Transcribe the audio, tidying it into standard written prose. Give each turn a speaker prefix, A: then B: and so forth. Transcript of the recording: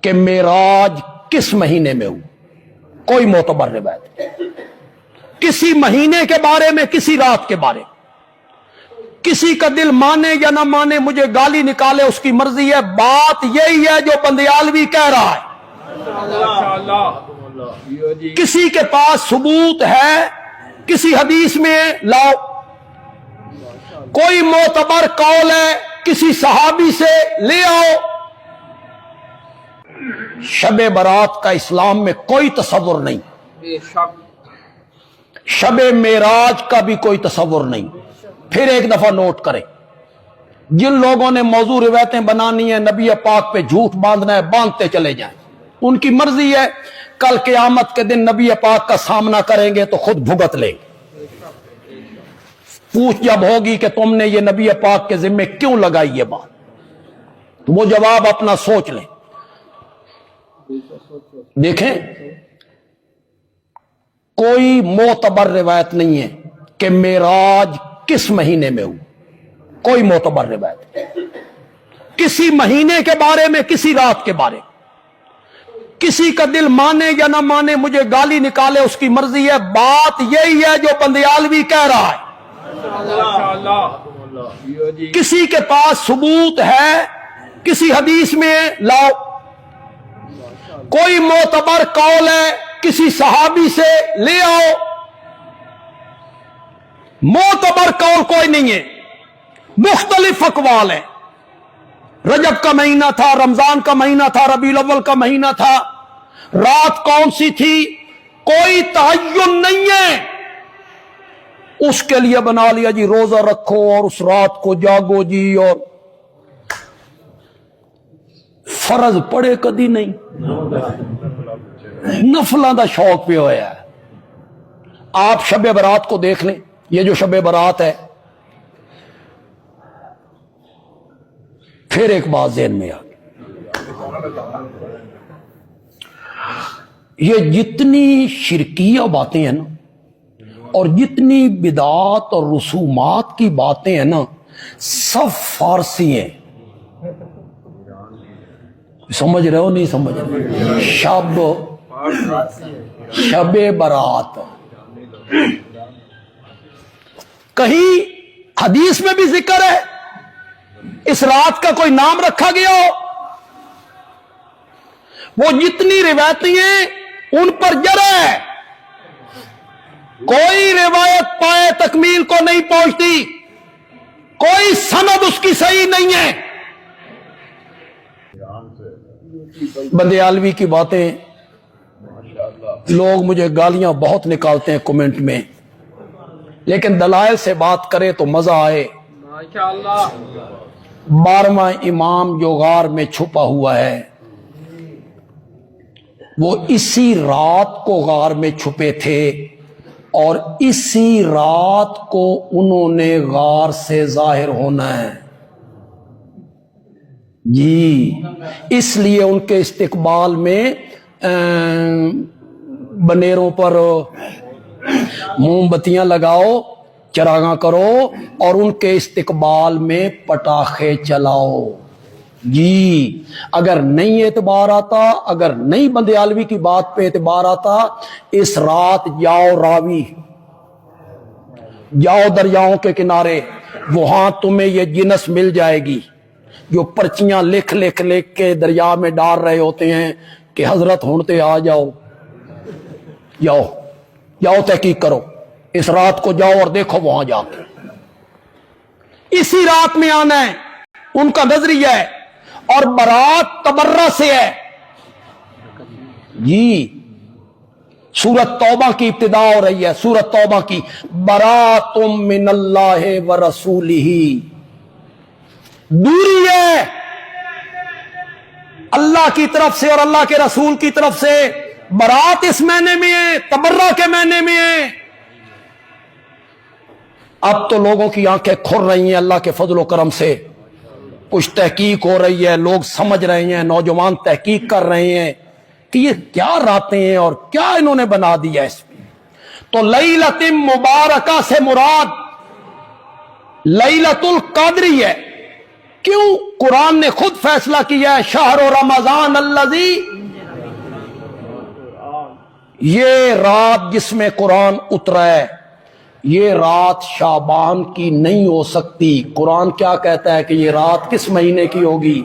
A: کہ मेराज किस महीने में हुआ, कोई मोतबर रिवायत नहीं। किसी महीने के बारे में, किसी रात के बारे में, किसी का दिल माने या ना माने, मुझे गाली निकाले उसकी मर्जी है। बात यही है जो बंदियालवी कह रहा है। किसी के पास सबूत है, किसी हदीस में लाओ। कोई मोतबर कौल है किसी सहाबी से ले आओ। शबे बारात का इस्लाम में कोई तसव्वुर नहीं, शबे मेराज का भी कोई तसव्वुर नहीं। फिर एक दफा नोट करें, जिन लोगों ने मौजू रिवायतें बनानी है, नबी पाक पे झूठ बांधना है, बांधते चले जाएं, उनकी मर्जी है। कल क़यामत के दिन नबी पाक का सामना करेंगे तो खुद भुगत लेंगे। पूछ जब होगी कि तुमने ये नबी पाक के जिम्मे क्यों लगाई ये बात, तो वो जवाब अपना सोच लें। देखें, कोई मोतबर रिवायत नहीं है कि मेराज किस महीने में हुआ, कोई मोतबर रिवायत नहीं। किसी महीने के बारे में, किसी रात के बारे में, किसी का दिल माने या ना माने, मुझे गाली निकाले उसकी मर्जी है। बात यही है जो बंदियालवी कह रहा है। किसी के पास सबूत है, किसी हदीस में लाओ। कोई मोतबर कौल है किसी सहाबी से ले आओ। मोतबर कौल कोई नहीं है, मुख्तलिफ अकवाल है। रजब का महीना था, रमजान का महीना था, रबीउल अव्वल का महीना था, रात कौन सी थी, कोई तय्युन नहीं है। उसके लिए बना लिया जी रोजा रखो और उस रात को जागो जी, और फर्ज पड़े कदी नहीं, नफलों का शौक पे होया है। आप शबे बरात को देख लें, ये जो शबे बरात है, फिर एक बात ज़हन में आ गई, ये जितनी शिरकिया बातें हैं ना, और जितनी बिदात और रसूमात की बातें हैं ना, सब फारसी हैं। समझ रहे हो नहीं समझ रहे? शबे बरात, कहीं हदीस में भी जिक्र है, इस रात का कोई नाम रखा गया हो? वो जितनी रिवायतें हैं उन पर जरा है, कोई रिवायत पाए तकमील को नहीं पहुंचती, कोई सनद उसकी सही नहीं है। बंदियालवी की बातें, लोग मुझे गालियां बहुत निकालते हैं कमेंट में, लेकिन दलाइल से बात करें तो मजा आए। 12वां इमाम जो गार में छुपा हुआ है, वो इसी रात को गार में छुपे थे, और इसी रात को उन्होंने गार से जाहिर होना है जी। इसलिए उनके इस्तिकबाल में बनेरों पर मोमबत्तियां लगाओ, चरागा करो, और उनके इस्तिकबाल में पटाखे चलाओ जी। अगर नहीं एतबार आता, अगर नहीं बंदियालवी की बात पे एतबार आता, इस रात जाओ रावी, जाओ दरियाओं के किनारे, वहां तुम्हें ये जिनस मिल जाएगी जो पर्चियां लिख लिख लिख के दरिया में डाल रहे होते हैं कि हजरत होते आ जाओ, जाओ जाओ तहकीक करो, इस रात को जाओ और देखो वहां जाके। इसी रात में आना है, उनका नजरिया है। और बारात तबर्रा से है जी। सूरत तौबा की इब्तिदा हो रही है, सूरत तौबा की, बरातुम मिनल्लाहि व रसूलिही, दूरी है अल्लाह की तरफ से और अल्लाह के रसूल की तरफ से। बारात इस महीने में है, तबर्रा के महीने में है। अब तो लोगों की आंखें खुल रही हैं अल्लाह के फजल करम से, कुछ तहकीक हो रही है, लोग समझ रहे हैं, नौजवान तहकीक कर रहे हैं कि ये क्या रातें हैं और क्या इन्होंने बना दिया इसमें। तो लैलतुल मुबारका से मुराद लैलतुल कद्र है کیوں؟ قرآن نے خود فیصلہ کیا ہے، شہر رمضان الذی، یہ رات جس میں قرآن اترا ہے یہ رات شعبان کی نہیں ہو سکتی۔ قرآن کیا کہتا ہے کہ یہ رات کس مہینے کی ہوگی؟